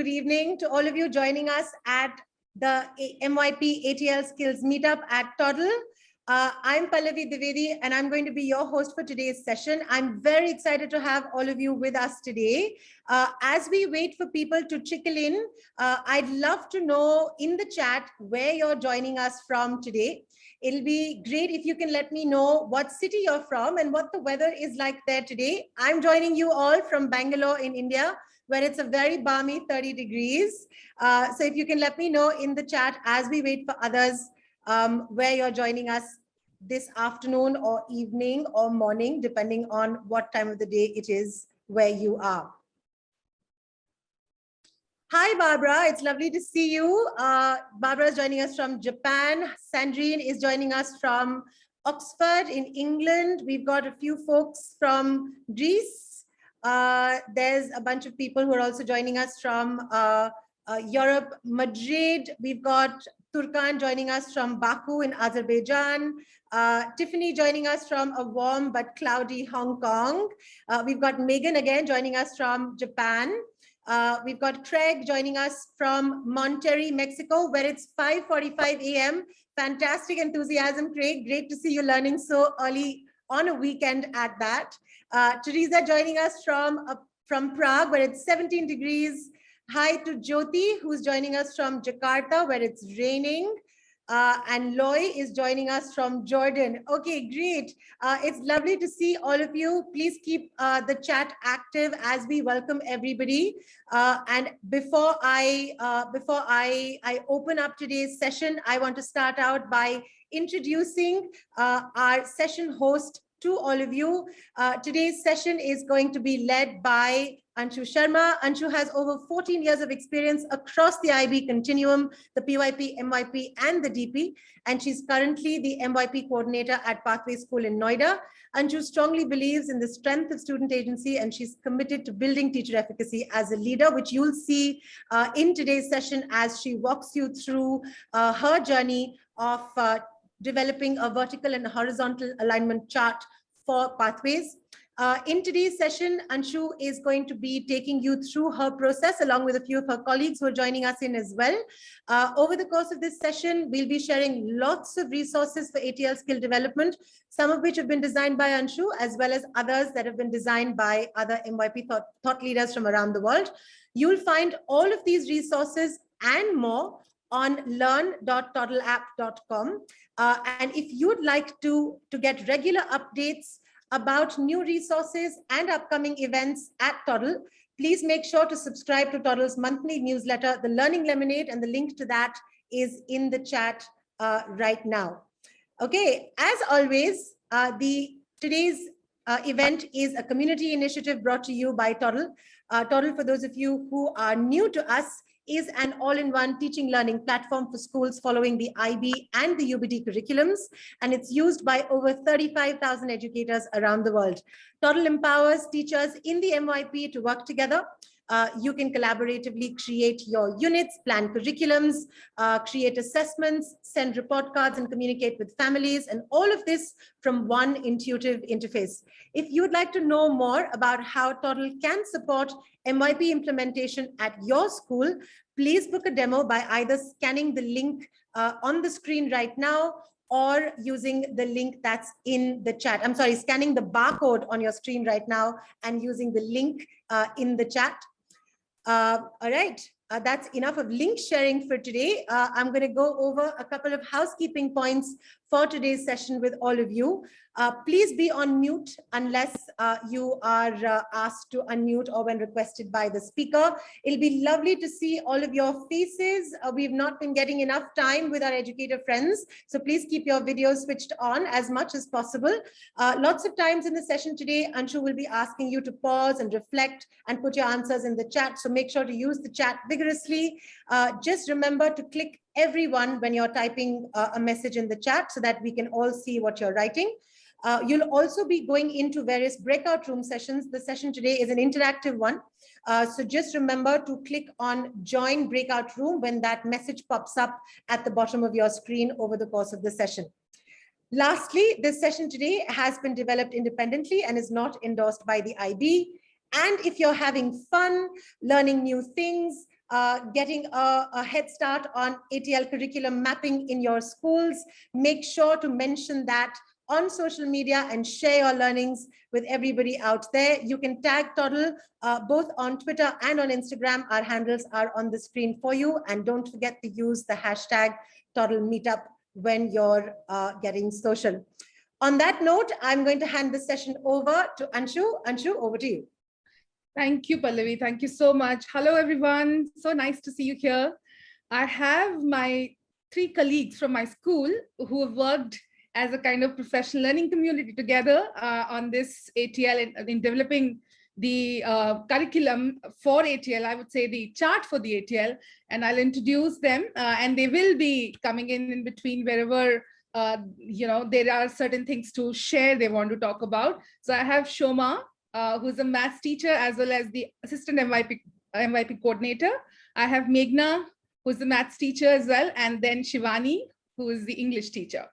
good evening to all of you joining us at the MYP ATL Skills Meetup at Toddle. I'm Pallavi Divedi, and I'm going to be your host for today's session. I'm very excited to have all of you with us today. As we wait for people to trickle in, I'd love to know in the chat where you're joining us from today. It'll be great if you can let me know what city you're from and what the weather is like there today. I'm joining you all from Bangalore in India, where it's a very balmy 30 degrees. So if you can let me know in the chat as we wait for others where you're joining us this afternoon or evening or morning, depending on what time of the day it is where you are. Hi, Barbara. It's lovely to see you. Barbara is joining us from Japan. Sandrine is joining us from Oxford in England. We've got a few folks from Greece. There's a bunch of people who are also joining us from Europe, Madrid. We've got Turkan joining us from Baku in Azerbaijan. Tiffany joining us from a warm but cloudy Hong Kong. We've got Megan again joining us from Japan. We've got Craig joining us from Monterrey, Mexico, where it's 5:45 a.m. Fantastic enthusiasm, Craig. Great to see you learning so early on a weekend at that. Teresa joining us from Prague, where it's 17 degrees. Hi to Jyoti, who's joining us from Jakarta, where it's raining. And Loy is joining us from Jordan. Okay, great. It's lovely to see all of you. Please keep the chat active as we welcome everybody. And before I open up today's session, I want to start out by introducing our session host to all of you. Today's session is going to be led by Anshu Sharma. Anshu has over 14 years of experience across the IB continuum, the PYP, MYP, and the DP, and she's currently the MYP coordinator at Pathway School in Noida. Anshu strongly believes in the strength of student agency, and she's committed to building teacher efficacy as a leader, which you'll see in today's session as she walks you through her journey of developing a vertical and horizontal alignment chart for pathways. In today's session, Anshu is going to be taking you through her process along with a few of her colleagues who are joining us in as well. Over the course of this session, we'll be sharing lots of resources for ATL skill development, some of which have been designed by Anshu, as well as others that have been designed by other MYP thought leaders from around the world. You'll find all of these resources and more on learn.toddleapp.com. And if you'd like to get regular updates about new resources and upcoming events at Toddle, please make sure to subscribe to Toddle's monthly newsletter, The Learning Lemonade, and the link to that is in the chat right now. Okay, as always, today's event is a community initiative brought to you by Toddle. Toddle, for those of you who are new to us, is an all-in-one teaching learning platform for schools following the IB and the UBD curriculums, and it's used by over 35,000 educators around the world. Toddle empowers teachers in the MYP to work together. You can collaboratively create your units, plan curriculums, create assessments, send report cards, and communicate with families, and all of this from one intuitive interface. If you'd like to know more about how Toddle can support MYP implementation at your school, please book a demo by either scanning the link on the screen right now or using the link that's in the chat. I'm sorry, scanning the barcode on your screen right now and using the link in the chat. All right, that's enough of link sharing for today. I'm going to go over a couple of housekeeping points for today's session with all of you. Please be on mute unless you are asked to unmute or when requested by the speaker. It'll be lovely to see all of your faces. We've not been getting enough time with our educator friends, so please keep your videos switched on as much as possible. Lots of times in the session today, Anshu will be asking you to pause and reflect and put your answers in the chat, so make sure to use the chat vigorously. Just remember to click everyone when you're typing a message in the chat so that we can all see what you're writing. You'll also be going into various breakout room sessions. The session today is an interactive one. So just remember to click on join breakout room when that message pops up at the bottom of your screen over the course of the session. Lastly, this session today has been developed independently and is not endorsed by the IB. And if you're having fun, learning new things, getting a head start on ATL curriculum mapping in your schools, make sure to mention that on social media and share your learnings with everybody out there. You can tag Toddle both on Twitter and on Instagram. Our handles are on the screen for you. And don't forget to use the hashtag Toddle Meetup when you're getting social. On that note, I'm going to hand this session over to Anshu. Anshu, over to you. Thank you, Pallavi. Thank you so much. Hello, everyone. So nice to see you here. I have my 3 colleagues from my school who have worked as a kind of professional learning community together on this ATL in developing the curriculum for ATL, I would say the chart for the ATL, and I'll introduce them and they will be coming in between wherever there are certain things to share they want to talk about. So I have Shoma, who's a maths teacher as well as the assistant MYP coordinator. I have Meghna, who's the maths teacher as well, and then Shivani, who is the English teacher.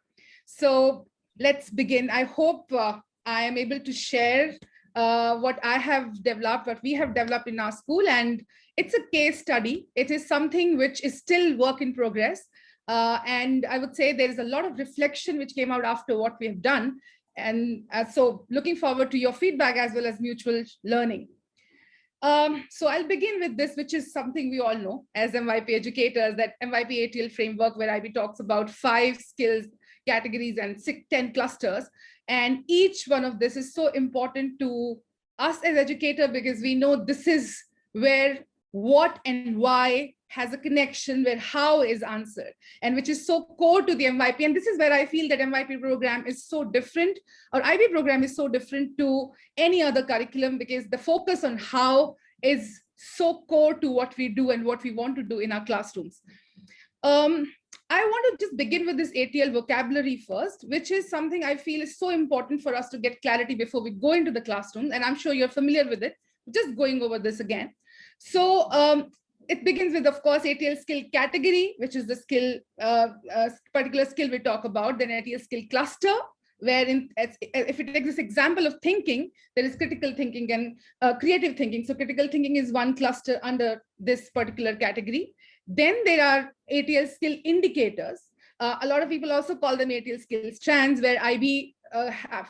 So let's begin. I hope I am able to share what I have developed, what we have developed in our school, and it's a case study. It is something which is still work in progress. And I would say there is a lot of reflection which came out after what we have done. And so looking forward to your feedback as well as mutual learning. So I'll begin with this, which is something we all know as MYP educators, that MYP ATL framework where IB talks about 5 skills categories and 10 clusters. And each one of this is so important to us as educators because we know this is where what and why has a connection, where how is answered, and which is so core to the MYP. And this is where I feel that MYP program is so different, or IB program is so different to any other curriculum, because the focus on how is so core to what we do and what we want to do in our classrooms. I want to just begin with this ATL vocabulary first, which is something I feel is so important for us to get clarity before we go into the classroom. And I'm sure you're familiar with it, just going over this again. So it begins with, of course, ATL skill category, which is the skill, particular skill we talk about, then ATL skill cluster, wherein if it takes this example of thinking, there is critical thinking and creative thinking. So critical thinking is one cluster under this particular category. Then there are ATL skill indicators. A lot of people also call them ATL skill strands, where IB,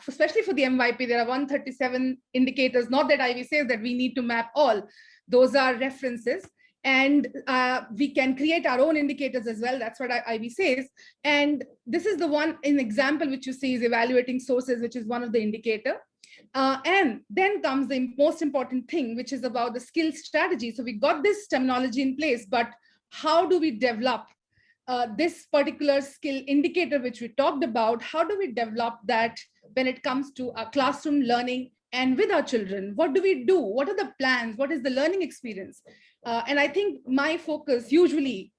especially for the MYP, there are 137 indicators. Not that IB says that we need to map all. Those are references. And we can create our own indicators as well. That's what IB says. And this is the one in example which you see is evaluating sources, which is one of the indicator. And then comes the most important thing, which is about the skill strategy. So we got this terminology in place, but how do we develop this particular skill indicator, which we talked about? How do we develop that when it comes to our classroom learning and with our children? What do we do? What are the plans? What is the learning experience? And I think my focus usually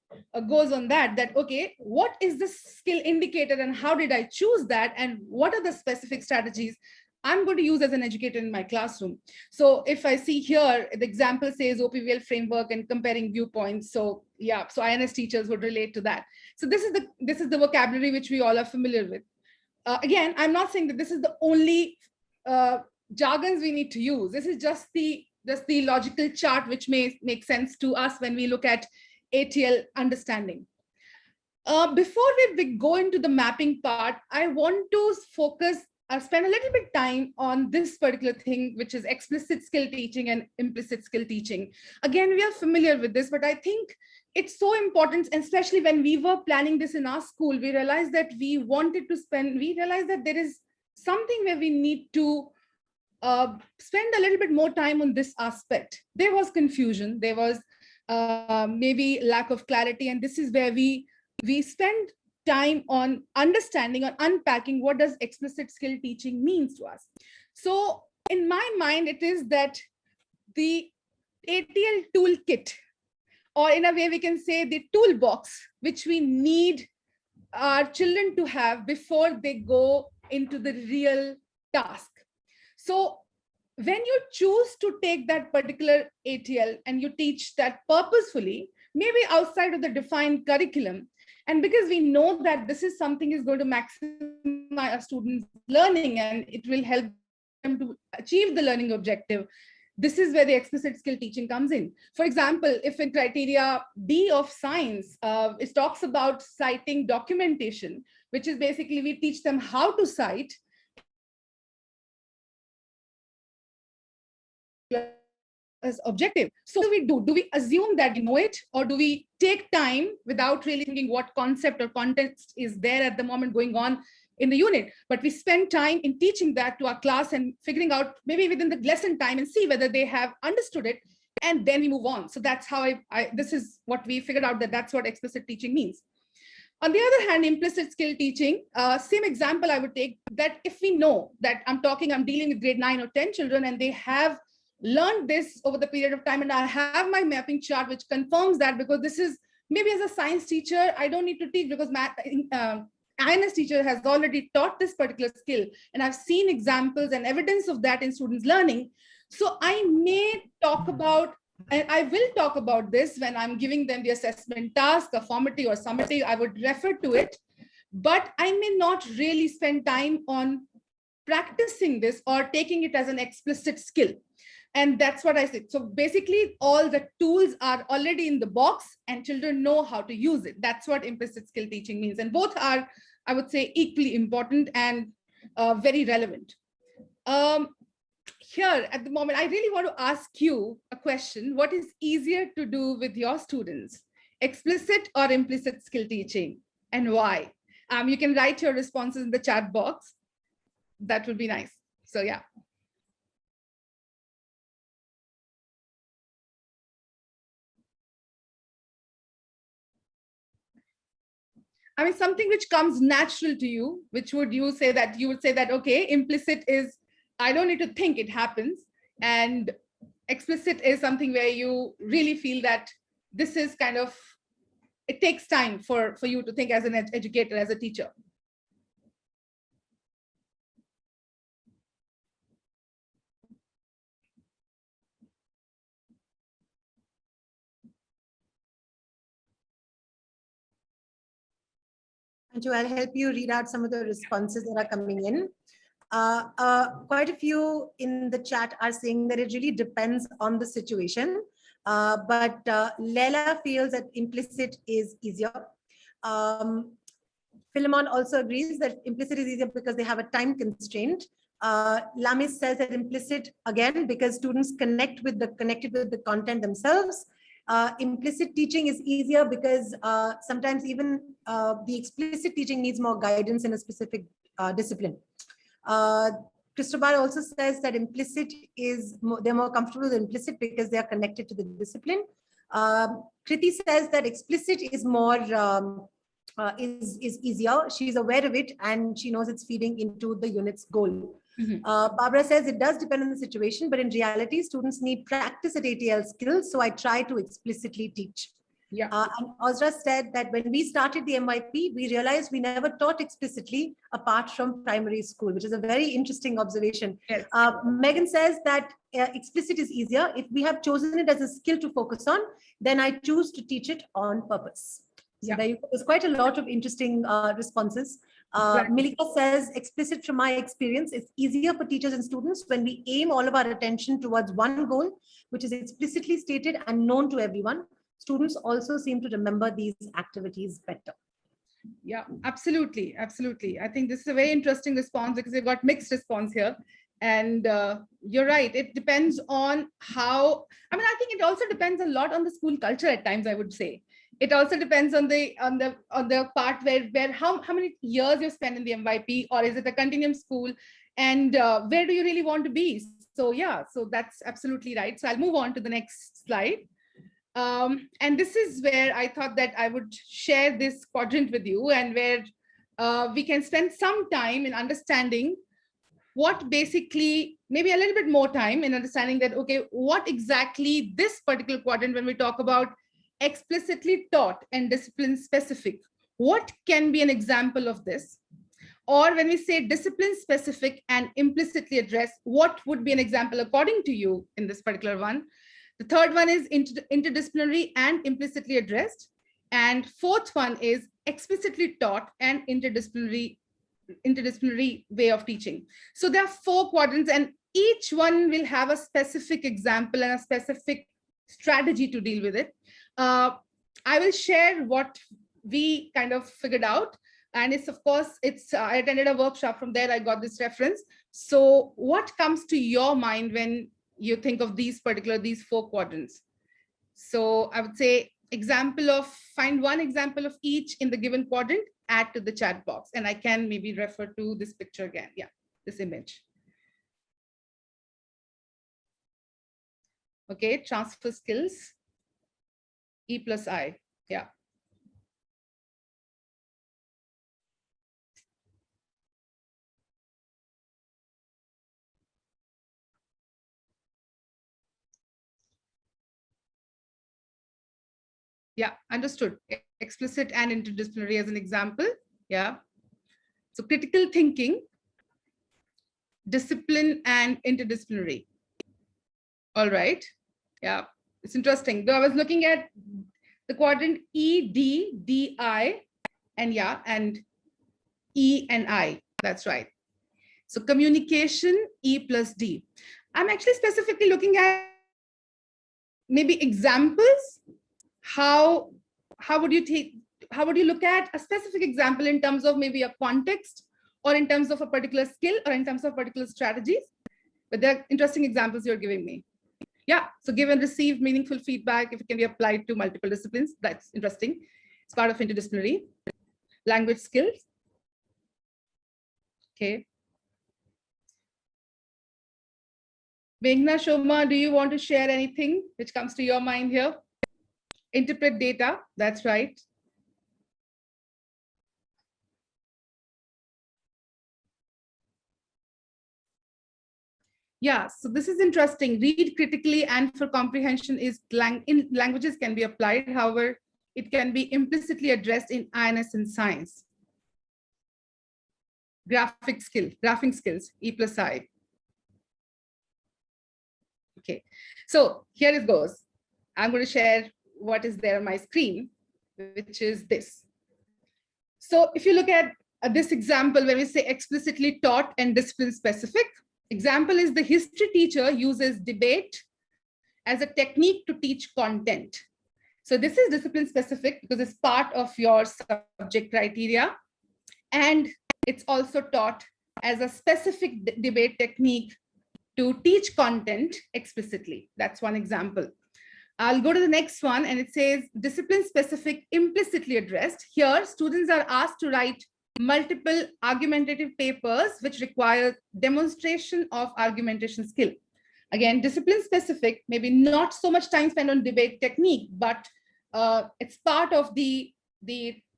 goes on that, okay, what is the skill indicator and how did I choose that? And what are the specific strategies I'm going to use as an educator in my classroom? So if I see here, the example says OPVL framework and comparing viewpoints. So yeah, so INS teachers would relate to that. So this is the vocabulary which we all are familiar with. Again, I'm not saying that this is the only jargons we need to use. This is just the logical chart which may make sense to us when we look at ATL understanding. Before we go into the mapping part, I want to spend a little bit time on this particular thing, which is explicit skill teaching and implicit skill teaching. Again, we are familiar with this, but I think it's so important, especially when we were planning this in our school, we realized that we realized that there is something where we need to spend a little bit more time on this aspect. There was confusion, there was maybe lack of clarity, and this is where we spend time on understanding or unpacking what does explicit skill teaching means to us. So in my mind, it is that the ATL toolkit, or in a way we can say the toolbox, which we need our children to have before they go into the real task. So when you choose to take that particular ATL and you teach that purposefully, maybe outside of the defined curriculum, and because we know that this is something is going to maximize a student's learning and it will help them to achieve the learning objective, this is where the explicit skill teaching comes in. For example, if in criteria D of science, it talks about citing documentation, which is basically we teach them how to cite as objective. So what do? Do we assume that we know it, or do we take time without really thinking what concept or context is there at the moment going on in the unit? But we spend time in teaching that to our class and figuring out maybe within the lesson time and see whether they have understood it, and then we move on. So that's how this is what we figured out, that that's what explicit teaching means. On the other hand, implicit skill teaching, same example I would take, that if we know that I'm dealing with grade 9 or 10 children and they have learned this over the period of time, and I have my mapping chart which confirms that, because this is maybe as a science teacher, I don't need to teach because INS teacher has already taught this particular skill, and I've seen examples and evidence of that in students learning. So I may talk about, and I will talk about this when I'm giving them the assessment task, a formative or summative, I would refer to it, but I may not really spend time on practicing this or taking it as an explicit skill. And that's what I said. So basically, all the tools are already in the box and children know how to use it. That's what implicit skill teaching means. And both are, I would say, equally important and very relevant. Here at the moment, I really want to ask you a question. What is easier to do with your students, explicit or implicit skill teaching, and why? You can write your responses in the chat box. That would be nice. So yeah. I mean, something which comes natural to you, which would you say that, okay, implicit is, I don't need to think, it happens. And explicit is something where you really feel that this is kind of, it takes time for you to think as an educator, as a teacher. Anju, I'll help you read out some of the responses that are coming in. Quite a few in the chat are saying that it really depends on the situation. But Leila feels that implicit is easier. Philemon also agrees that implicit is easier because they have a time constraint. Lamis says that implicit, again, because students connected with the content themselves. Implicit teaching is easier because sometimes even the explicit teaching needs more guidance in a specific discipline. Cristobal also says that implicit is they're more comfortable with implicit because they are connected to the discipline. Kriti says that explicit is more is easier. She's aware of it and she knows it's feeding into the unit's goal. Barbara says it does depend on the situation, but in reality, students need practice at ATL skills. So I try to explicitly teach. Yeah. And Ozra said that when we started the MYP, we realized we never taught explicitly apart from primary school, which is a very interesting observation. Yes. Megan says that explicit is easier. If we have chosen it as a skill to focus on, then I choose to teach it on purpose. So there's quite a lot of interesting responses. Milika says, explicit from my experience, it's easier for teachers and students when we aim all of our attention towards one goal, which is explicitly stated and known to everyone. Students also seem to remember these activities better. Yeah, absolutely. Absolutely. I think this is a very interesting response because we've got mixed response here. And you're right. It depends on how, I mean, I think it also depends a lot on the school culture at times, I would say. It also depends on the part where how many years you spend in the MYP, or is it a continuum school, and where do you really want to be? So yeah, so that's absolutely right. So I'll move on to the next slide. And this is where I thought that I would share this quadrant with you, and where we can spend some time in understanding what basically, maybe a little bit more time in understanding that, okay, what exactly this particular quadrant, when we talk about explicitly taught and discipline specific, what can be an example of this? Or when we say discipline specific and implicitly addressed, what would be an example according to you in this particular one? The third one is interdisciplinary and implicitly addressed. And fourth one is explicitly taught and interdisciplinary way of teaching. So there are 4 quadrants, and each one will have a specific example and a specific strategy to deal with it. I will share what we kind of figured out. And it's, of course, I attended a workshop. From there, I got this reference. So what comes to your mind when you think of these 4 quadrants? So I would say find one example of each in the given quadrant, add to the chat box. And I can maybe refer to this picture again. Yeah, this image. Okay, transfer skills, E plus I. Yeah. Yeah, understood. Explicit and interdisciplinary as an example. Yeah. So critical thinking, discipline and interdisciplinary. All right. Yeah, it's interesting. Though I was looking at the quadrant E, D, D, I, and yeah, and E and I. That's right. So communication, E plus D. I'm actually specifically looking at maybe examples. How would you look at a specific example in terms of maybe a context, or in terms of a particular skill, or in terms of particular strategies? But there are interesting examples you're giving me. Yeah, so give and receive meaningful feedback if it can be applied to multiple disciplines. That's interesting. It's part of interdisciplinary. Language skills. Okay. Meghna, Shoma, do you want to share anything which comes to your mind here? Interpret data, that's right. Yeah, so this is interesting. Read critically and for comprehension is in languages can be applied. However, it can be implicitly addressed in INS and science. Graphing skills, E plus I. Okay, so here it goes. I'm going to share what is there on my screen, which is this. So if you look at this example, when we say explicitly taught and discipline specific, example is the history teacher uses debate as a technique to teach content. So this is discipline specific because it's part of your subject criteria. And it's also taught as a specific debate technique to teach content explicitly. That's one example. I'll go to the next one, and it says discipline specific implicitly addressed. Here, students are asked to write multiple argumentative papers which require demonstration of argumentation skill. Again, discipline specific, maybe not so much time spent on debate technique, but it's part of the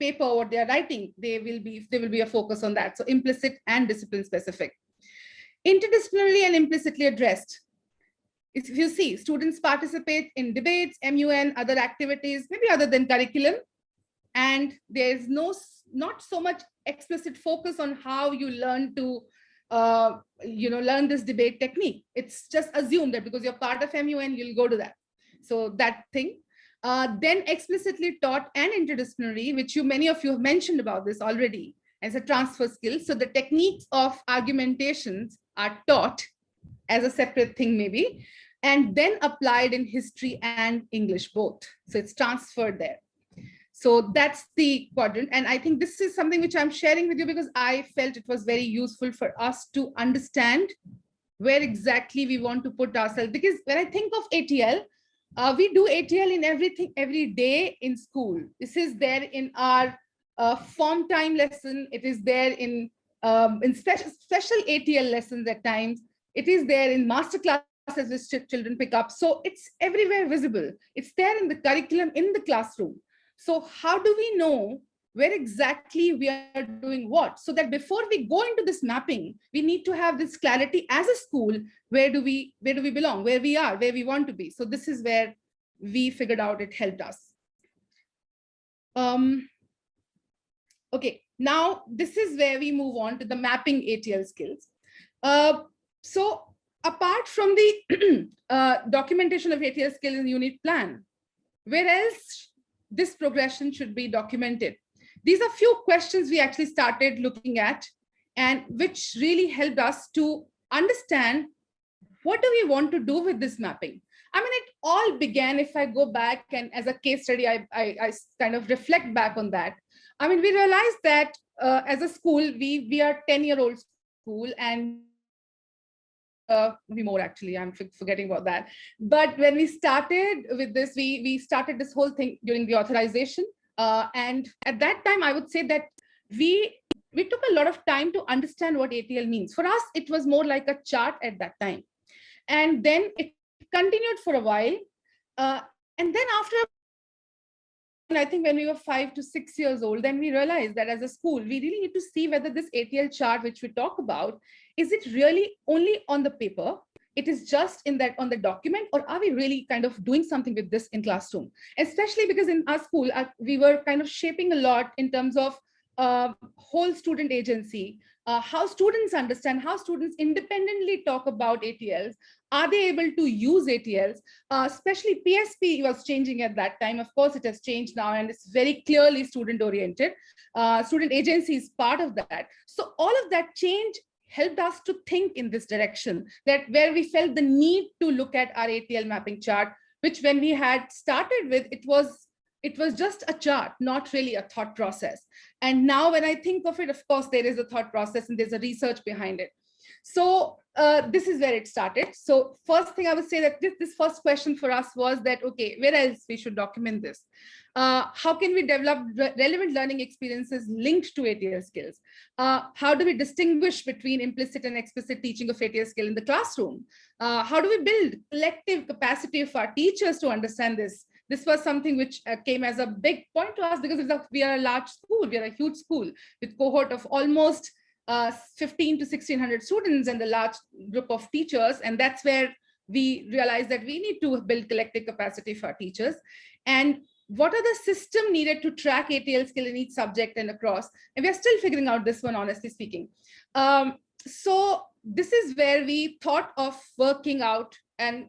paper what they are writing. There will be a focus on that. So implicit and discipline specific. Interdisciplinary and implicitly addressed. If you see, students participate in debates, MUN, other activities, maybe other than curriculum, and there's not so much explicit focus on how you learn to learn this debate technique. It's just assumed that because you're part of MUN, you'll go to that. So that thing. Then explicitly taught and interdisciplinary, which many of you have mentioned about this already as a transfer skill. So the techniques of argumentations are taught as a separate thing maybe, and then applied in history and English both. So it's transferred there. So that's the quadrant. And I think this is something which I'm sharing with you because I felt it was very useful for us to understand where exactly we want to put ourselves. Because when I think of ATL, we do ATL in everything every day in school. This is there in our form time lesson. It is there in special ATL lessons at times. It is there in master classes which children pick up. So it's everywhere visible. It's there in the curriculum in the classroom. So how do we know where exactly we are doing what? So that before we go into this mapping, we need to have this clarity as a school. Where do we belong? Where we are, where we want to be. So this is where we figured out it helped us. Okay, now this is where we move on to the mapping ATL skills. So apart from the documentation of ATL skills in the unit plan, where else this progression should be documented? These are few questions we actually started looking at and which really helped us to understand what do we want to do with this mapping? I mean, it all began, if I go back and as a case study, I kind of reflect back on that. I mean, we realized that as a school, we are 10-year-old school, and maybe more actually, I'm forgetting about that. But when we started with this, we started this whole thing during the authorization. And at that time, I would say that we took a lot of time to understand what ATL means. For us, it was more like a chart at that time. And then it continued for a while. And then after, I think when we were 5 to 6 years old, then we realized that as a school, we really need to see whether this ATL chart, which we talk about, is it really only on the paper? It is just in that on the document, or are we really kind of doing something with this in classroom? Especially because in our school, we were kind of shaping a lot in terms of whole student agency, how students understand, how students independently talk about ATLs. Are they able to use ATLs? Especially PSP was changing at that time. Of course, it has changed now, and it's very clearly student-oriented. Student agency is part of that. So all of that change helped us to think in this direction, that where we felt the need to look at our ATL mapping chart, which when we had started with, it was just a chart, not really a thought process. And now when I think of it, of course, there is a thought process and there's a research behind it. So this is where it started. So first thing I would say that this first question for us was that, okay, where else we should document this? How can we develop relevant learning experiences linked to ATL skills? How do we distinguish between implicit and explicit teaching of ATL skill in the classroom? How do we build collective capacity of our teachers to understand this? This was something which came as a big point to us, because we are a large school, we are a huge school with cohort of almost 15 to 1600 students and a large group of teachers. And that's where we realized that we need to build collective capacity for our teachers. And what are the system needed to track ATL skill in each subject and across? And we're still figuring out this one, honestly speaking. So this is where we thought of working out and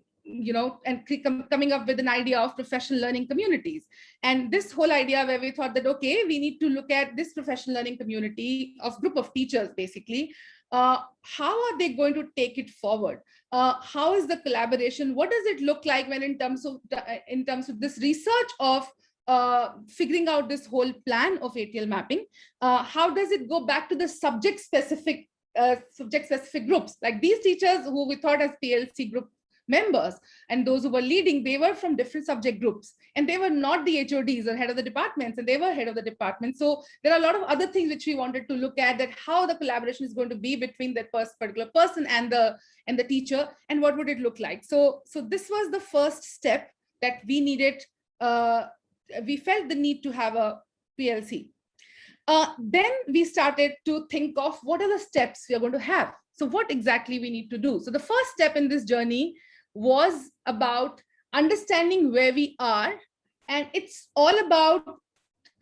coming up with an idea of professional learning communities. And this whole idea where we thought that, okay, we need to look at this professional learning community of group of teachers, basically. How are they going to take it forward? How is the collaboration? What does it look like when in terms of this research of figuring out this whole plan of ATL mapping? How does it go back to the subject specific groups? Like these teachers who we thought as PLC group members and those who were leading, they were from different subject groups, and they were not the HODs or head of the departments, and they were head of the department. So there are a lot of other things which we wanted to look at, that how the collaboration is going to be between that particular person and the teacher, and what would it look like. So this was the first step that we needed. We felt the need to have a PLC. Then we started to think of what are the steps we are going to have. So what exactly we need to do. So the first step in this journey was about understanding where we are. And it's all about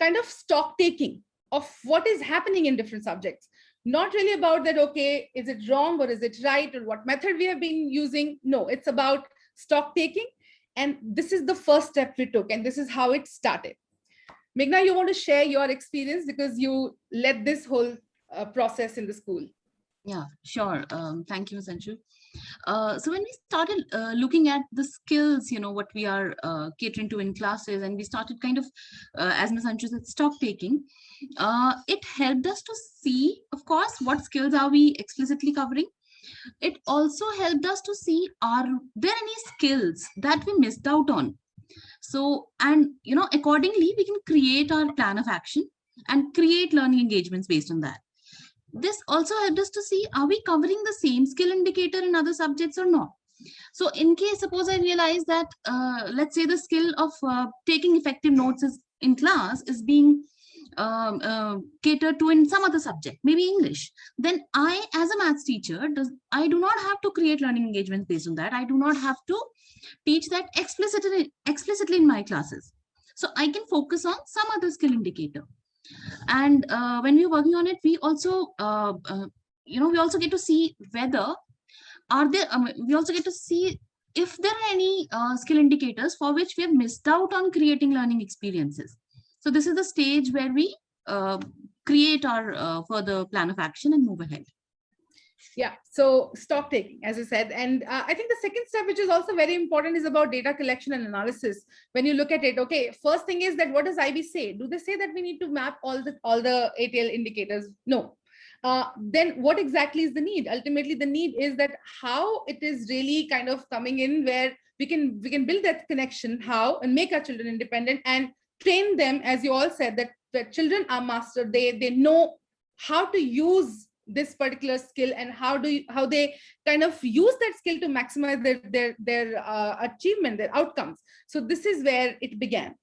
kind of stock taking of what is happening in different subjects. Not really about that, okay, is it wrong or is it right, or what method we have been using. No, it's about stock taking. And this is the first step we took, and this is how it started. Meghna, you want to share your experience because you led this whole process in the school. Yeah, sure. Thank you, Anshu. So when we started looking at the skills, what we are catering to in classes, and we started kind of, as Ms. Anshu said, stock taking, it helped us to see, of course, what skills are we explicitly covering. It also helped us to see, are there any skills that we missed out on? So, and accordingly, we can create our plan of action and create learning engagements based on that. This also helped us to see, are we covering the same skill indicator in other subjects or not? So in case, suppose I realize that, let's say the skill of taking effective notes in class is being catered to in some other subject, maybe English, then I, as a maths teacher, I do not have to create learning engagements based on that. I do not have to teach that explicitly in my classes. So I can focus on some other skill indicator. And when we're working on it, we also, we also get to see whether we also get to see if there are any skill indicators for which we have missed out on creating learning experiences. So this is the stage where we create our further plan of action and move ahead. Yeah, so stock taking, as you said. And I think the second step, which is also very important, is about data collection and analysis. When you look at it, okay, first thing is that what does IB say? Do they say that we need to map all the ATL indicators? No. Then what exactly is the need? Ultimately, the need is that how it is really kind of coming in, where we can build that connection, how, and make our children independent and train them, as you all said, that children are master. They know how to use this particular skill and how they kind of use that skill to maximize their achievement, their outcomes. So this is where it began.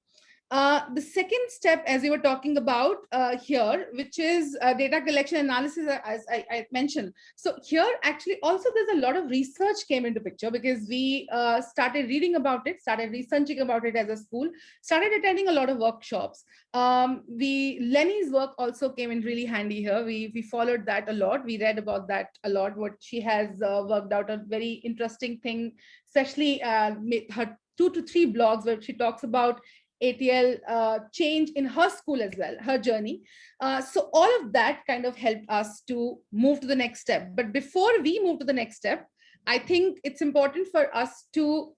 The second step, as you were talking about here, which is data collection analysis, as I mentioned. So here, actually, also there's a lot of research came into picture, because we started reading about it, started researching about it as a school, started attending a lot of workshops. Lenny's work also came in really handy here. We followed that a lot. We read about that a lot, what she has worked out, a very interesting thing, especially her 2 to 3 blogs where she talks about ATL change in her school as well, her journey. So all of that kind of helped us to move to the next step. But before we move to the next step, I think it's important for us to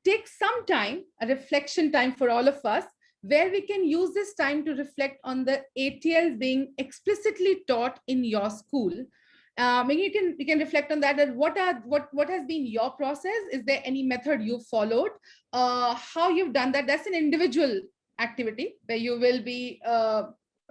take some time, a reflection time for all of us, where we can use this time to reflect on the ATLs being explicitly taught in your school. Maybe you can reflect on that. And what has been your process? Is there any method you followed? How you've done that? That's an individual activity where you will be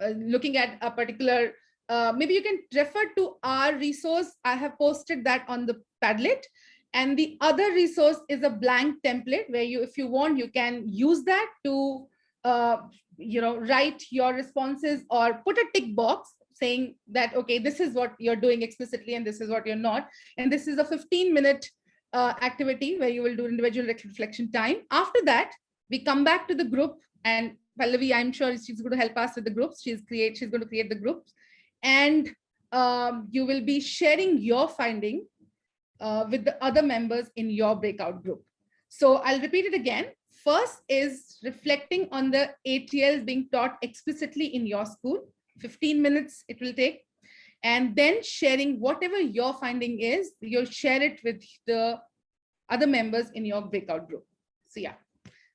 looking at a particular. Maybe you can refer to our resource. I have posted that on the Padlet. And the other resource is a blank template where you, if you want, you can use that to write your responses or put a tick box saying that, okay, this is what you're doing explicitly and this is what you're not. And this is a 15-minute activity where you will do individual reflection time. After that, we come back to the group, and Pallavi, I'm sure she's going to help us with the groups. She's going to create the groups, and you will be sharing your finding with the other members in your breakout group. So I'll repeat it again. First is reflecting on the ATLs being taught explicitly in your school. 15 minutes it will take. And then sharing whatever your finding is, you'll share it with the other members in your breakout group. So yeah.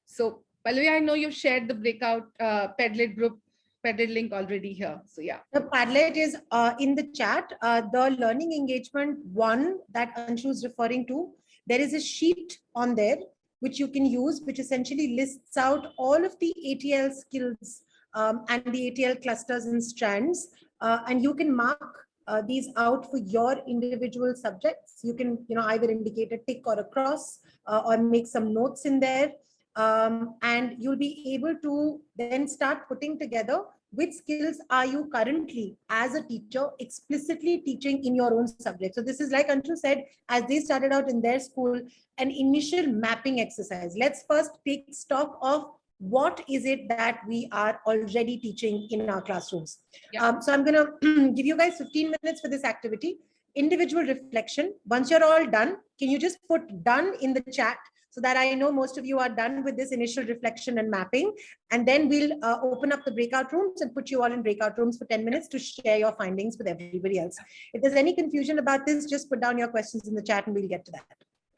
So Pallavi, I know you've shared the breakout Padlet group, Padlet link already here. So yeah. The Padlet is in the chat. The learning engagement one that Anshu is referring to, there is a sheet on there which you can use, which essentially lists out all of the ATL skills and the ATL clusters and strands. And you can mark these out for your individual subjects. You can either indicate a tick or a cross or make some notes in there. And you'll be able to then start putting together which skills are you currently as a teacher explicitly teaching in your own subject. So this is, like Anshu said, as they started out in their school, an initial mapping exercise. Let's first take stock of what is it that we are already teaching in our classrooms. Yeah. So I'm going to give you guys 15 minutes for this activity. Individual reflection. Once you're all done, can you just put done in the chat so that I know most of you are done with this initial reflection and mapping. And then we'll open up the breakout rooms and put you all in breakout rooms for 10 minutes to share your findings with everybody else. If there's any confusion about this, just put down your questions in the chat and we'll get to that.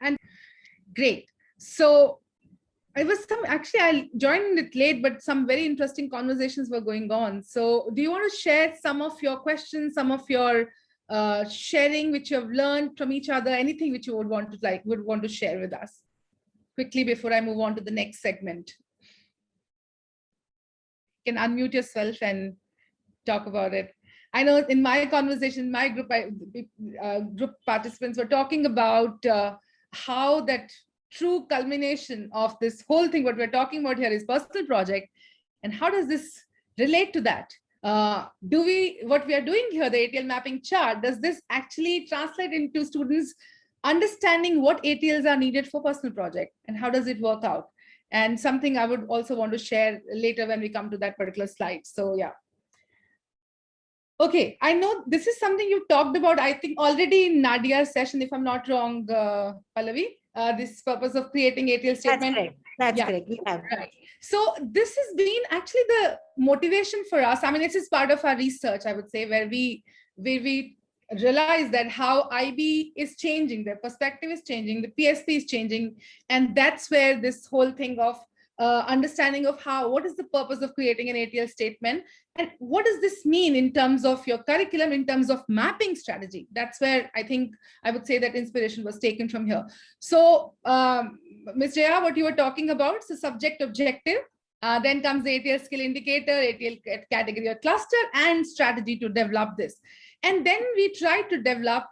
And great. So it was actually I joined it late, but some very interesting conversations were going on. So do you want to share some of your questions, some of your sharing which you have learned from each other, anything which you would want to share with us quickly before I move on to the next segment? You can unmute yourself and talk about it. I know in my conversation, my group group participants were talking about how that true culmination of this whole thing, what we're talking about here, is personal project, and how does this relate to that? What we are doing here, the ATL mapping chart, does this actually translate into students understanding what ATLs are needed for personal project, and how does it work out? And something I would also want to share later when we come to that particular slide. So yeah. Okay, I know this is something you talked about, I think already in Nadia's session, if I'm not wrong, Pallavi, this purpose of creating ATL statement. That's correct. We have. Right. So this has been actually the motivation for us. I mean, this is part of our research, I would say, where we realize that how IB is changing, their perspective is changing, the PSP is changing. And that's where this whole thing of understanding of what is the purpose of creating an ATL statement and what does this mean in terms of your curriculum, in terms of mapping strategy. That's where I think I would say that inspiration was taken from here. So Ms. Jaya, what you were talking about, so subject objective, then comes the ATL skill indicator, ATL category or cluster, and strategy to develop this. And then we try to develop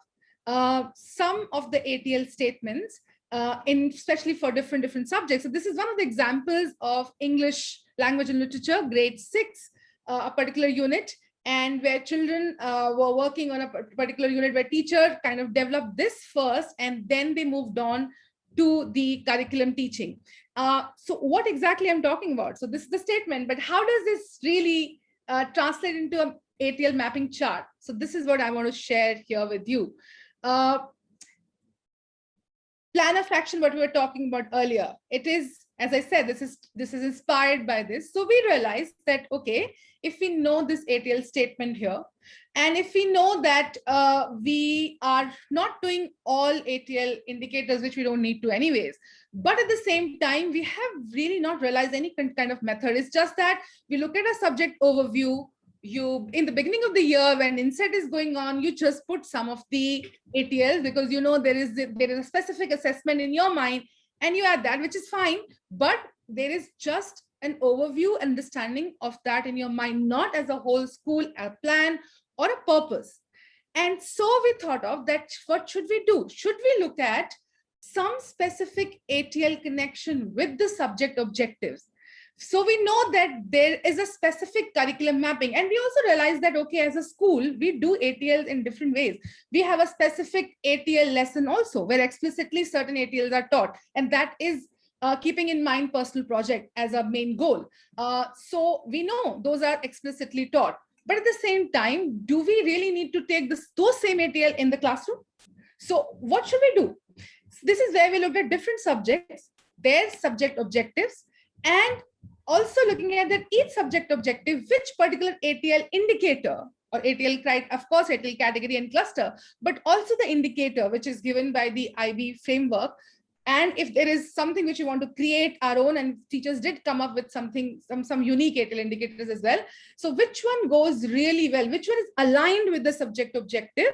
some of the ATL statements especially for different subjects. So this is one of the examples of English language and literature, grade 6, a particular unit, and where children were working on a particular unit where teacher kind of developed this first, and then they moved on to the curriculum teaching. So what exactly I'm talking about? So this is the statement, but how does this really translate into an ATL mapping chart? So this is what I want to share here with you. Plan of action, what we were talking about earlier. It is, as I said, this is inspired by this. So we realized that, okay, if we know this ATL statement here, and if we know that we are not doing all ATL indicators, which we don't need to anyways, but at the same time, we have really not realized any kind of method. It's just that we look at a subject overview. You, in the beginning of the year, when inset is going on, you just put some of the ATLs because you know there is a specific assessment in your mind, and you add that, which is fine. But there is just an overview understanding of that in your mind, not as a whole school, a plan, or a purpose. And so we thought of that, what should we do? Should we look at some specific ATL connection with the subject objectives? So we know that there is a specific curriculum mapping, and we also realize that, okay, as a school, we do ATLs in different ways. We have a specific ATL lesson also, where explicitly certain ATLs are taught, and that is keeping in mind personal project as a main goal. So we know those are explicitly taught, but at the same time, do we really need to take those same ATL in the classroom? So what should we do? This is where we look at different subjects, their subject objectives, and also looking at that each subject objective, which particular ATL indicator or ATL, of course, ATL category and cluster, but also the indicator, which is given by the IB framework. And if there is something which you want to create our own, and teachers did come up with something, some unique ATL indicators as well. So which one goes really well? Which one is aligned with the subject objective?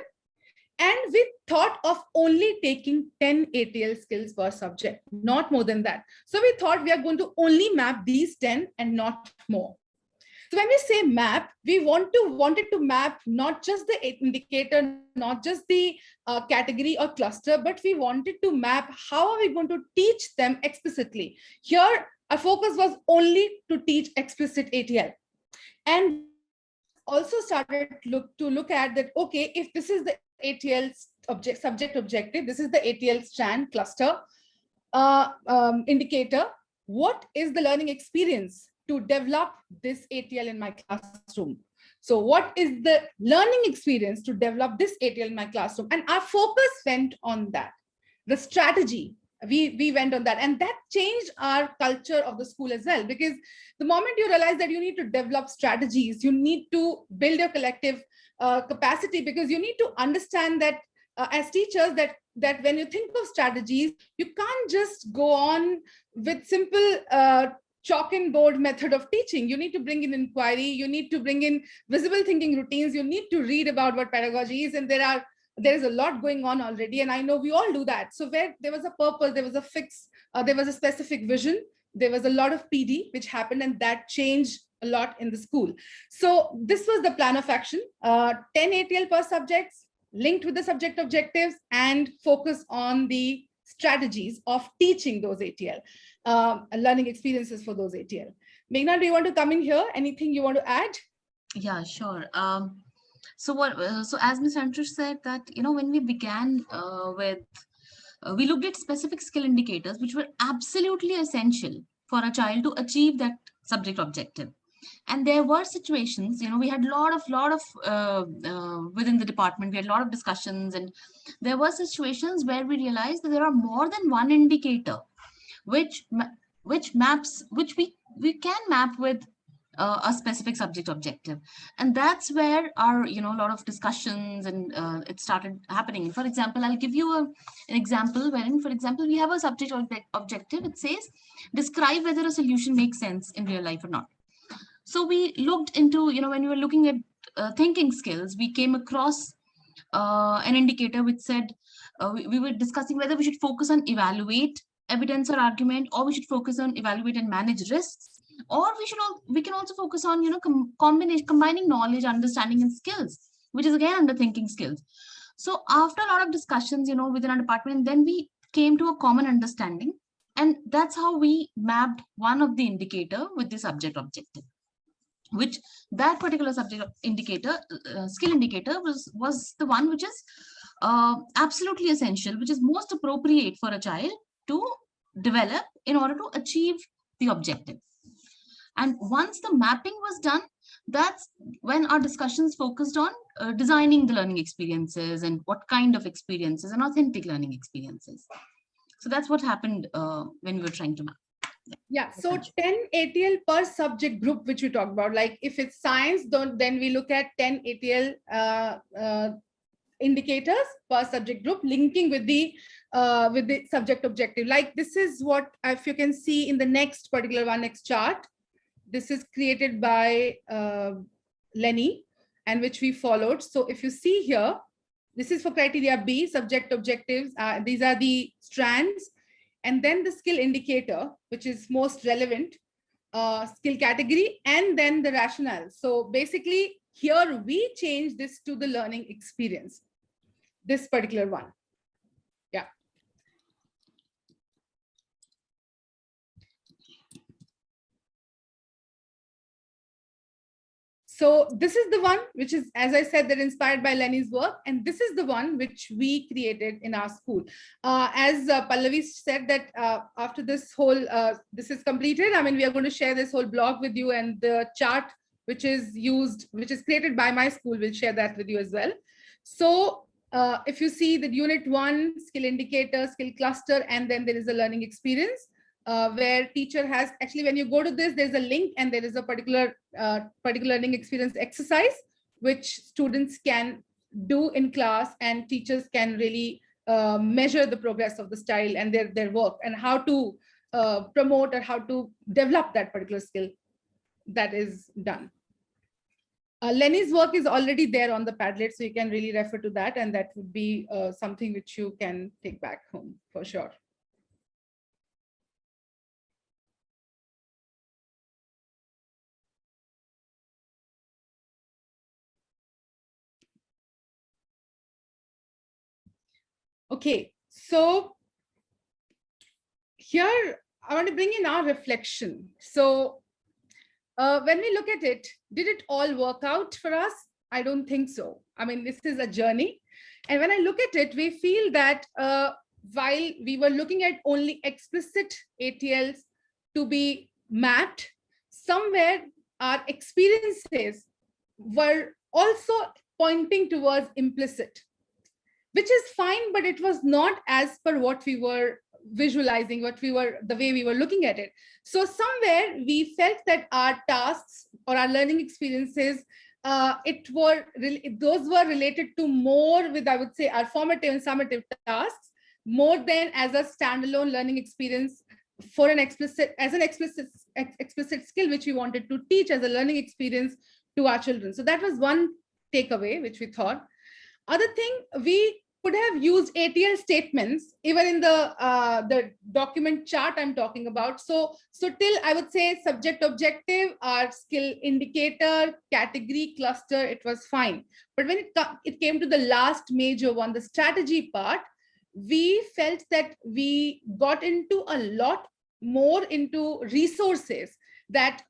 And we thought of only taking 10 ATL skills per subject, not more than that. So we thought we are going to only map these 10 and not more. So when we say map, we wanted to map not just the indicator, not just the category or cluster, but we wanted to map how are we going to teach them explicitly. Here, our focus was only to teach explicit ATL. And also started to look at that, okay, if this is the ATL subject objective, this is the ATL strand cluster indicator, what is the learning experience to develop this ATL in my classroom? So what is the learning experience to develop this ATL in my classroom? And our focus went on that. The strategy, we went on that, and that changed our culture of the school as well, because the moment you realize that you need to develop strategies, you need to build your collective capacity, because you need to understand that as teachers, that when you think of strategies, you can't just go on with simple chalk and board method of teaching. You need to bring in inquiry, you need to bring in visible thinking routines, you need to read about what pedagogy is, and there is a lot going on already, and I know we all do that. So where there was a purpose, there was a fix, there was a specific vision, there was a lot of PD which happened, and that changed a lot in the school. So this was the plan of action, 10 ATL per subjects, linked with the subject objectives, and focus on the strategies of teaching those ATL, learning experiences for those ATL. Meghna, do you want to come in here? Anything you want to add? Yeah, sure. So as Ms. Anshu said that, when we began we looked at specific skill indicators, which were absolutely essential for a child to achieve that subject objective. And there were situations, we had a lot of within the department, we had a lot of discussions, and there were situations where we realized that there are more than one indicator, which we can map with a specific subject objective. And that's where our, a lot of discussions and it started happening. For example, I'll give you an example wherein, for example, we have a subject objective. It says, describe whether a solution makes sense in real life or not. So we looked into, when we were looking at thinking skills, we came across an indicator which said, we were discussing whether we should focus on evaluate evidence or argument, or we should focus on evaluate and manage risks, or we can also focus on combining knowledge, understanding, and skills, which is again under thinking skills. So after a lot of discussions within our department, then we came to a common understanding, and that's how we mapped one of the indicator with the subject objective, which that particular subject indicator, skill indicator was the one which is absolutely essential, which is most appropriate for a child to develop in order to achieve the objective. And once the mapping was done, that's when our discussions focused on designing the learning experiences and what kind of experiences and authentic learning experiences. So that's what happened when we were trying to map. Yeah, so 10 ATL per subject group, which we talked about. Like if it's science, then we look at 10 ATL indicators per subject group, linking with the subject objective. Like this is what, if you can see in the next chart, this is created by Lenny, and which we followed. So if you see here, this is for criteria B, subject objectives. These are the strands. And then the skill indicator, which is most relevant, skill category, and then the rationale. So basically here we change this to the learning experience, this particular one. Yeah. So this is the one which is, as I said, that inspired by Lenny's work. And this is the one which we created in our school. As Pallavi said that after this whole, this is completed, I mean, we are going to share this whole blog with you, and the chart which is created by my school, we'll share that with you as well. So if you see that unit 1, skill indicator, skill cluster, and then there is a learning experience. Where teacher has, actually when you go to this, there's a link and there is a particular learning experience exercise which students can do in class, and teachers can really measure the progress of the child and their work, and how to promote or how to develop that particular skill that is done. Lenny's work is already there on the Padlet, so you can really refer to that, and that would be something which you can take back home for sure. Okay, so here I want to bring in our reflection. So when we look at it, did it all work out for us? I don't think so. I mean, this is a journey. And when I look at it, we feel that while we were looking at only explicit ATLs to be mapped, somewhere our experiences were also pointing towards implicit, which is fine, but it was not as per what we were visualizing, the way we were looking at it. So somewhere we felt that our tasks or our learning experiences, those were related to more with, I would say, our formative and summative tasks, more than as a standalone learning experience for an explicit skill, which we wanted to teach as a learning experience to our children. So that was one takeaway, which we thought. Other thing, we could have used ATL statements even in the document chart I'm talking about. So till I would say subject objective, our skill indicator, category, cluster, it was fine. But when it came to the last major one, the strategy part, we felt that we got into a lot more into resources, that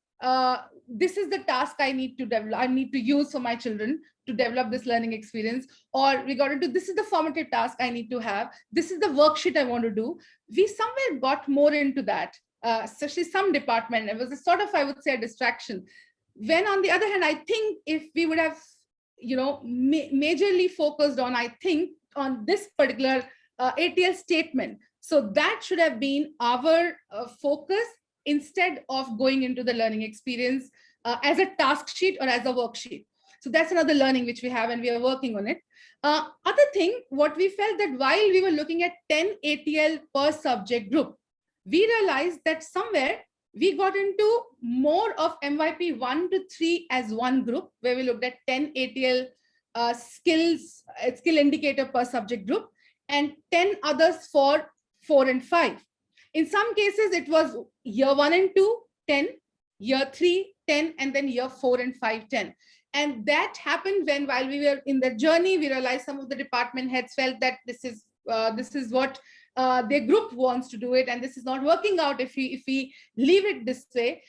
this is the task I need to develop, I need to use for my children to develop this learning experience, or we got into, this is the formative task I need to have, this is the worksheet I want to do. We somewhere got more into that, especially some department. It was a sort of, I would say, a distraction. When on the other hand, I think if we would have, majorly focused on, I think, on this particular ATL statement, so that should have been our focus instead of going into the learning experience as a task sheet or as a worksheet. So that's another learning which we have, and we are working on it. Other thing, what we felt that while we were looking at 10 ATL per subject group, we realized that somewhere we got into more of MYP 1 to 3 as one group, where we looked at 10 ATL skill indicator per subject group, and 10 others for 4 and 5. In some cases, it was year 1 and 2, 10, year 3, 10, and then year 4 and 5, 10. And that happened when, while we were in the journey, we realized some of the department heads felt that this is what their group wants to do it, and this is not working out if we leave it this way.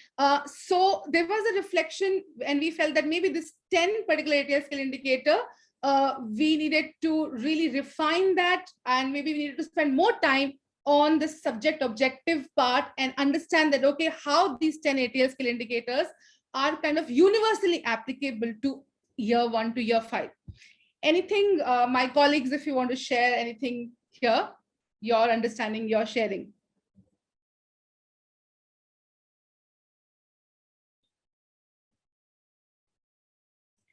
So there was a reflection, and we felt that maybe this 10 particular ATL skill indicator, we needed to really refine that, and maybe we needed to spend more time on the subject objective part and understand that, okay, how these 10 ATL skill indicators are kind of universally applicable to year 1 to year 5. Anything, my colleagues, if you want to share anything here, your understanding, your sharing.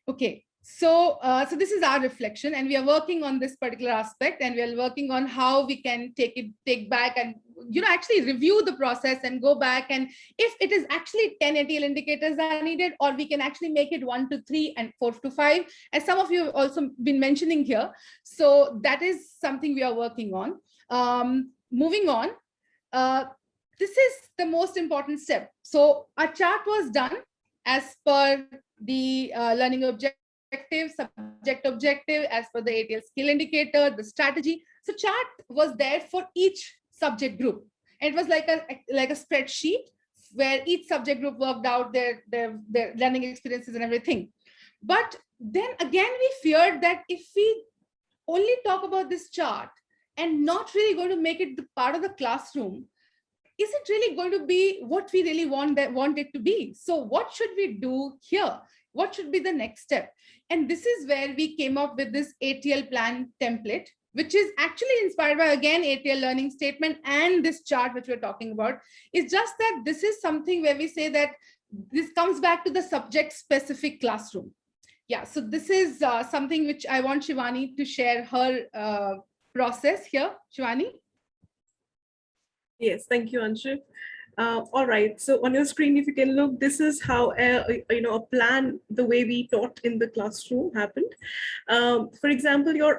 Okay, so this is our reflection, and we are working on this particular aspect, and we are working on how we can take back and actually review the process and go back, and if it is actually 10 ATL indicators are needed, or we can actually make it 1 to 3 and 4 to 5, as some of you have also been mentioning here. So that is something we are working on. Moving on, this is the most important step. So our chart was done as per the learning objective, subject objective, as per the ATL skill indicator, the strategy. So chart was there for each subject group. And it was like a spreadsheet where each subject group worked out their learning experiences and everything. But then again, we feared that if we only talk about this chart and not really going to make it the part of the classroom, is it really going to be what we really want it to be? So what should we do here? What should be the next step? And this is where we came up with this ATL plan template, which is actually inspired by, again, ATL learning statement and this chart which we're talking about. It's just that this is something where we say that this comes back to the subject specific classroom. Yeah, so this is something which I want Shivani to share her process here. Shivani? Yes, thank you, Anshu. All right, so on your screen, if you can look, this is how a plan, the way we taught in the classroom happened. For example, your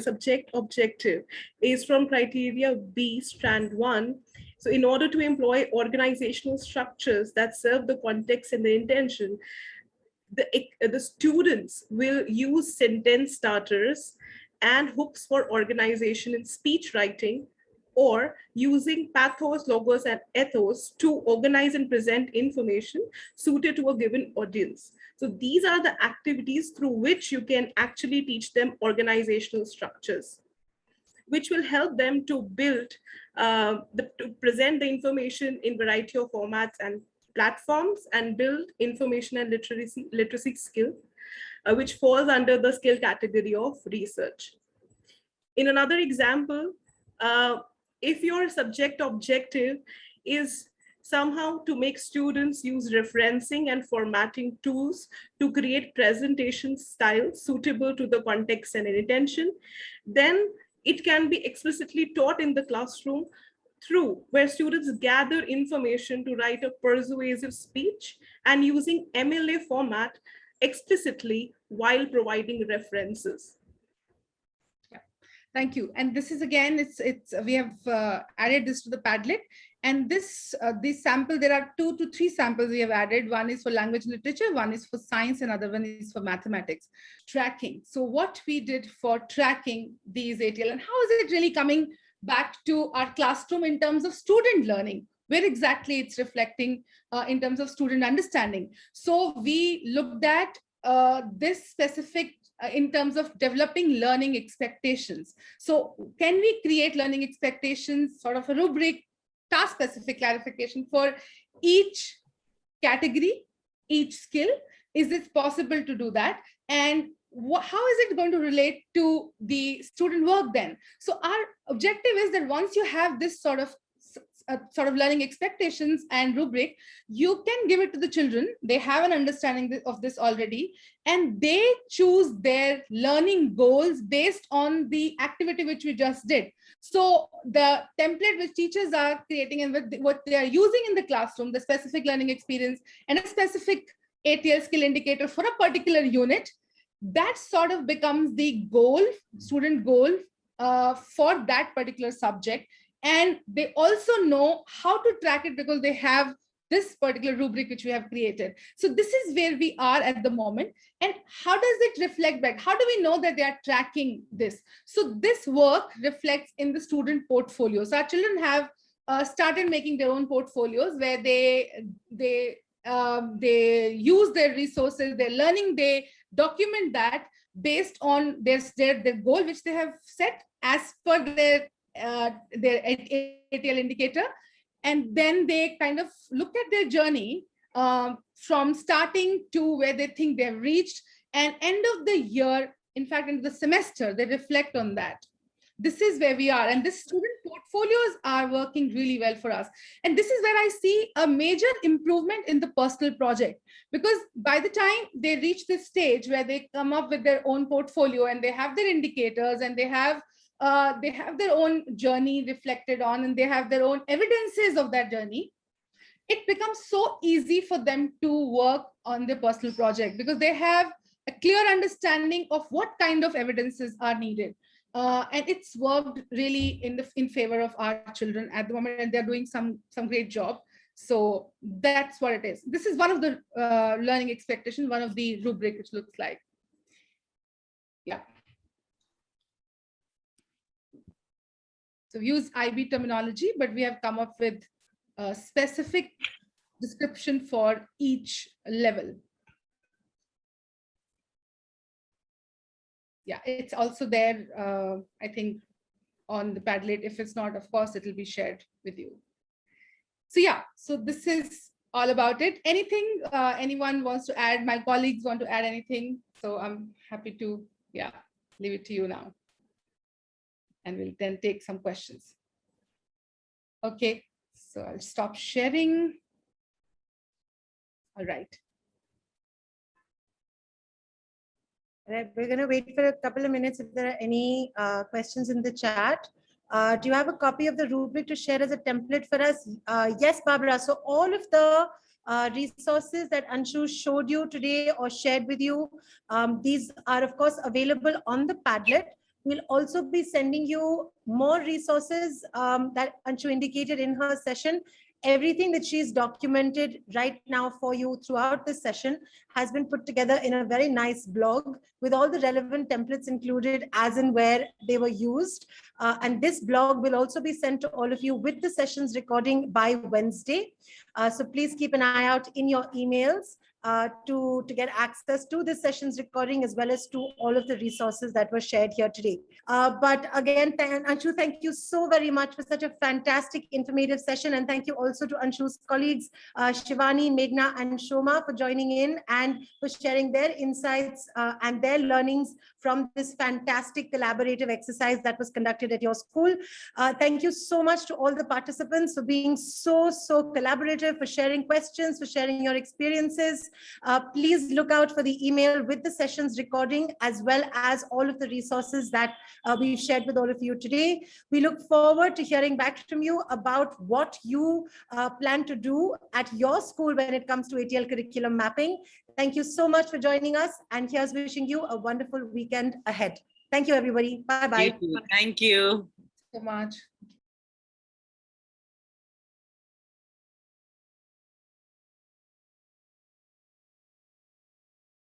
subject objective is from criteria B, strand 1. So in order to employ organizational structures that serve the context and the intention, the students will use sentence starters and hooks for organization in speech writing, or using pathos, logos, and ethos to organize and present information suited to a given audience. So these are the activities through which you can actually teach them organizational structures, which will help them to build, to present the information in variety of formats and platforms, and build information and literacy skill, which falls under the skill category of research. In another example, if your subject objective is somehow to make students use referencing and formatting tools to create presentation style suitable to the context and intention, then it can be explicitly taught in the classroom through where students gather information to write a persuasive speech and using MLA format explicitly while providing references. Thank you. And this is, again, we have added this to the Padlet, and this sample, there are 2 to 3 samples we have added. One is for language and literature, one is for science, and other one is for mathematics. Tracking. So what we did for tracking these ATL, and how is it really coming back to our classroom in terms of student learning, where exactly it's reflecting in terms of student understanding. So we looked at this specific in terms of developing learning expectations. So can we create learning expectations, sort of a rubric, task-specific clarification for each category, each skill? Is it possible to do that? And how is it going to relate to the student work then? So our objective is that once you have this sort of sort of learning expectations and rubric, you can give it to the children. They have an understanding of this already, and they choose their learning goals based on the activity which we just did. So the template which teachers are creating and what they are using in the classroom, the specific learning experience and a specific ATL skill indicator for a particular unit, that sort of becomes the goal, student goal for that particular subject. And they also know how to track it because they have this particular rubric which we have created. So this is where we are at the moment. And how does it reflect back? How do we know that they are tracking this? So this work reflects in the student portfolio. So our children have started making their own portfolios where they use their resources, their learning, they document that based on their goal which they have set as per their ATL indicator. And then they kind of look at their journey from starting to where they think they've reached, and end of the year, in fact, in the semester, they reflect on that. This is where we are, and the student portfolios are working really well for us. And this is where I see a major improvement in the personal project, because by the time they reach this stage where they come up with their own portfolio and they have their indicators and they have their own journey reflected on, and they have their own evidences of that journey, it becomes so easy for them to work on their personal project because they have a clear understanding of what kind of evidences are needed. And it's worked really in favor of our children at the moment, and they're doing some great job. So that's what it is. This is one of the learning expectations, one of the rubric, which looks like. Yeah. So we use IB terminology, but we have come up with a specific description for each level. Yeah, it's also there, I think, on the Padlet. If it's not, of course, it will be shared with you. So yeah, so this is all about it. Anything anyone wants to add? My colleagues want to add anything? So I'm happy to, yeah, leave it to you now. And we'll then take some questions. Okay, so I'll stop sharing. All right. All right, we're going to wait for a couple of minutes if there are any questions in the chat. Do you have a copy of the rubric to share as a template for us? Yes, Barbara. So all of the resources that Anshu showed you today or shared with you, these are, of course, available on the Padlet. We'll also be sending you more resources that Anshu indicated in her session. Everything that she's documented right now for you throughout this session has been put together in a very nice blog with all the relevant templates included as and where they were used. And this blog will also be sent to all of you with the session's recording by Wednesday. So please keep an eye out in your emails to get access to this session's recording as well as to all of the resources that were shared here today. But again, Anshu, thank you so very much for such a fantastic, informative session. And thank you also to Anshu's colleagues, Shivani, Meghna, and Shoma for joining in and for sharing their insights and their learnings from this fantastic collaborative exercise that was conducted at your school. Thank you so much to all the participants for being so collaborative, for sharing questions, for sharing your experiences. Please look out for the email with the session's recording as well as all of the resources that we've shared with all of you today. We look forward to hearing back from you about what you plan to do at your school when it comes to ATL curriculum mapping. Thank you so much for joining us, and here's wishing you a wonderful weekend ahead. Thank you, everybody. Bye-bye. Thank you. So much.